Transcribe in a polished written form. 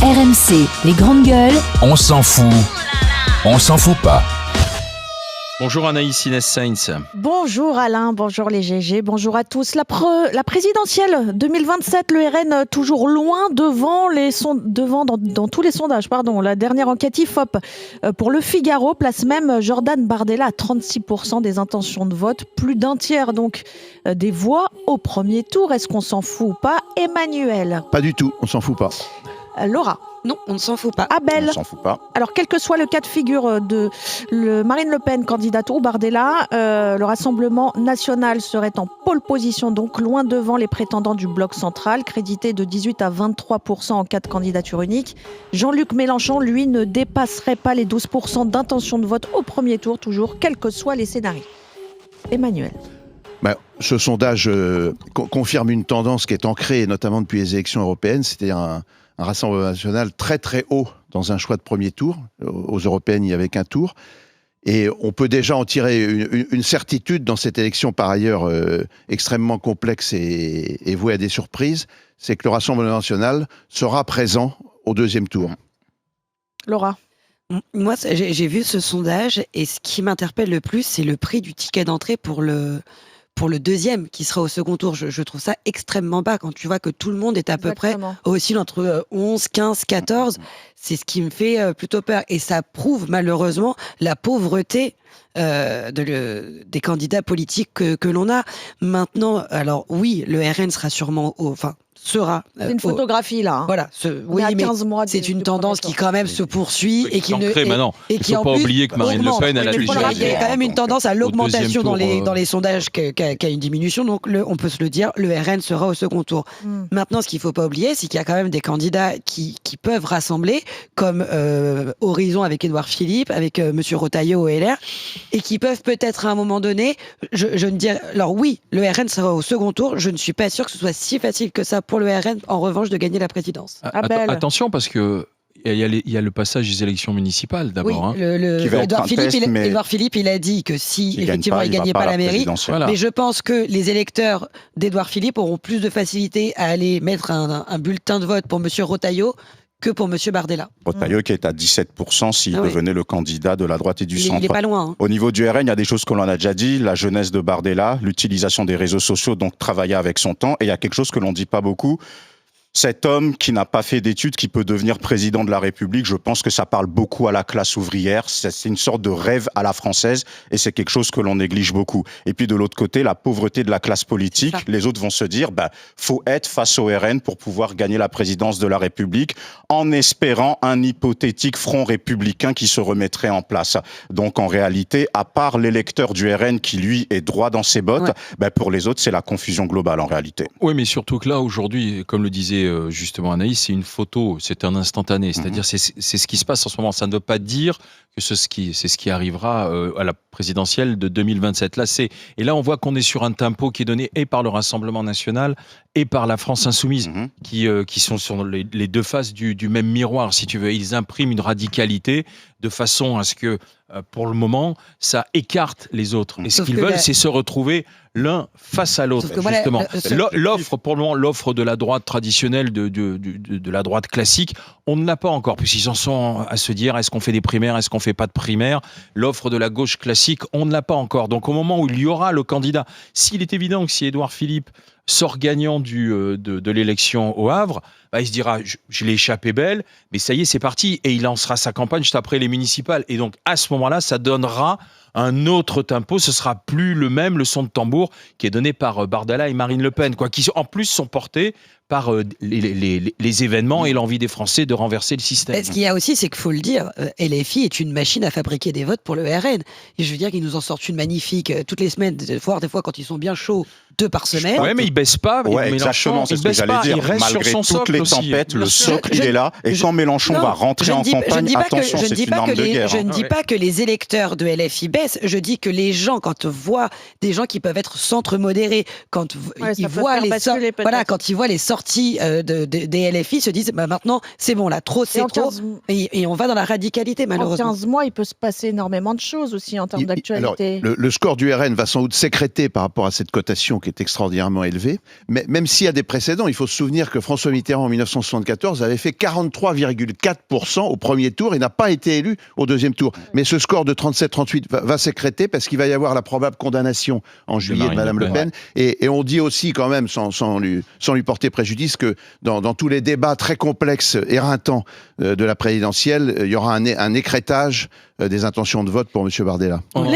RMC, les grandes gueules. On s'en fout. On s'en fout pas. Bonjour Anaïs Inès-Sainz. Bonjour Alain, bonjour les GG, bonjour à tous. La présidentielle 2027, le RN toujours loin devant dans tous les sondages. La dernière enquête IFOP pour Le Figaro place même Jordan Bardella à 36% des intentions de vote, plus d'un tiers donc des voix au premier tour. Est-ce qu'on s'en fout ou pas? Emmanuel? Pas du tout, on s'en fout pas. Laura? Non, on ne s'en fout pas. Abel? On s'en fout pas. Alors, quel que soit le cas de figure de Marine Le Pen, candidate ou Bardella, le Rassemblement national serait en pole position, donc loin devant les prétendants du bloc central, crédité de 18 à 23% en cas de candidature unique. Jean-Luc Mélenchon, lui, ne dépasserait pas les 12% d'intention de vote au premier tour, toujours, quels que soient les scénarios. Emmanuel? Ce sondage confirme une tendance qui est ancrée, notamment depuis les élections européennes, c'était un Rassemblement national très très haut dans un choix de premier tour. Aux européennes, il n'y avait qu'un tour. Et on peut déjà en tirer une certitude dans cette élection, par ailleurs extrêmement complexe et vouée à des surprises, c'est que le Rassemblement national sera présent au deuxième tour. Laura? Moi, j'ai vu ce sondage et ce qui m'interpelle le plus, c'est le prix du ticket d'entrée pour le deuxième qui sera au second tour. Je trouve ça extrêmement bas quand tu vois que tout le monde est à peu près oscille entre 11, 15, 14. C'est ce qui me fait plutôt peur. Et ça prouve malheureusement la pauvreté des candidats politiques que l'on a. Maintenant, alors oui, le RN sera sûrement sera. C'est une photographie là. Hein. Voilà. Oui, mais c'est une tendance qui quand même se poursuit et qui ne. Il ne faut pas oublier que Marine Le Pen, elle a déjà. Il y a quand même une tendance à l'augmentation dans les sondages qui a une diminution. Donc on peut se le dire, le RN sera au second tour. Maintenant, ce qu'il ne faut pas oublier, c'est qu'il y a quand même des candidats qui peuvent rassembler, comme Horizon avec Édouard Philippe, avec Monsieur Retailleau au LR, et qui peuvent peut-être à un moment donné, je ne dirais. Alors oui, le RN sera au second tour. Je ne suis pas sûre que ce soit si facile que ça pour le RN, en revanche, de gagner la présidence. Attention, parce que il y a le passage des élections municipales d'abord. Oui, Édouard Philippe, il a dit que si effectivement il ne gagnait pas la mairie, mais je pense que les électeurs d'Édouard Philippe auront plus de facilité à aller mettre un bulletin de vote pour Monsieur Retailleau que pour Monsieur Bardella. Retailleau qui est à 17% s'il devenait le candidat de la droite et du centre. Il n'est pas loin. Hein. Au niveau du RN, il y a des choses que l'on a déjà dit, la jeunesse de Bardella, l'utilisation des réseaux sociaux, donc travailler avec son temps, et il y a quelque chose que l'on ne dit pas beaucoup. Cet homme qui n'a pas fait d'études, qui peut devenir président de la République, je pense que ça parle beaucoup à la classe ouvrière. C'est une sorte de rêve à la française et c'est quelque chose que l'on néglige beaucoup. Et puis de l'autre côté, la pauvreté de la classe politique. Les autres vont se dire, faut être face au RN pour pouvoir gagner la présidence de la République en espérant un hypothétique front républicain qui se remettrait en place. Donc en réalité, à part l'électeur du RN qui lui est droit dans ses bottes, pour les autres, c'est la confusion globale en réalité. Oui, mais surtout que là, aujourd'hui, comme le disait justement Anaïs, c'est une photo, c'est un instantané, c'est-à-dire c'est ce qui se passe en ce moment. Ça ne veut pas dire que c'est ce qui arrivera à la présidentielle de 2027. Et là, on voit qu'on est sur un tempo qui est donné et par le Rassemblement national et par la France insoumise, qui sont sur les deux faces du même miroir, si tu veux. Ils impriment une radicalité de façon à ce que, pour le moment, ça écarte les autres. Et ce qu'ils veulent, c'est se retrouver l'un face à l'autre, justement. L'offre, pour le moment, l'offre de la droite traditionnelle, de la droite classique, on ne l'a pas encore, puisqu'ils en sont à se dire, est-ce qu'on fait des primaires, est-ce qu'on fait pas de primaires? L'offre de la gauche classique, on ne l'a pas encore. Donc au moment où il y aura le candidat, s'il est évident que si Édouard Philippe sort gagnant de l'élection au Havre, il se dira, je l'ai échappé belle, mais ça y est, c'est parti. Et il lancera sa campagne juste après les municipales. Et donc, à ce moment-là, ça donnera un autre tempo. Ce sera plus le même, le son de tambour qui est donné par Bardella et Marine Le Pen, qui en plus sont portés par les événements et l'envie des Français de renverser le système. Ce qu'il y a aussi, c'est qu'il faut le dire, LFI est une machine à fabriquer des votes pour le RN. Et je veux dire qu'ils nous en sortent une magnifique toutes les semaines, voire des fois quand ils sont bien chauds, 2 par semaine. Ouais, mais il baisse pas. Exactement, c'est ce que j'allais dire. Malgré toutes les tempêtes, le socle, il est là. Et quand Mélenchon va rentrer en campagne, attention, c'est une arme de guerre. Je ne dis pas que les électeurs de LFI baissent. Je dis que les gens, quand voient des gens qui peuvent être centre modérés, quand ils voient les sorties des LFI, se disent maintenant, c'est bon, là, trop, c'est trop. Et on va dans la radicalité, malheureusement. En 15 mois, il peut se passer énormément de choses aussi en termes d'actualité. Alors, le score du RN va sans doute sécréter par rapport à cette cotation qui est extraordinairement élevée. Mais même s'il y a des précédents, il faut se souvenir que François Mitterrand, en en 1974 avait fait 43,4% au premier tour et n'a pas été élu au deuxième tour. Mais ce score de 37-38 va s'écréter parce qu'il va y avoir la probable condamnation en juillet de Madame Le Pen. Et on dit aussi quand même, sans lui porter préjudice, que dans tous les débats très complexes, éreintants de la présidentielle, il y aura un écrétage des intentions de vote pour M. Bardella.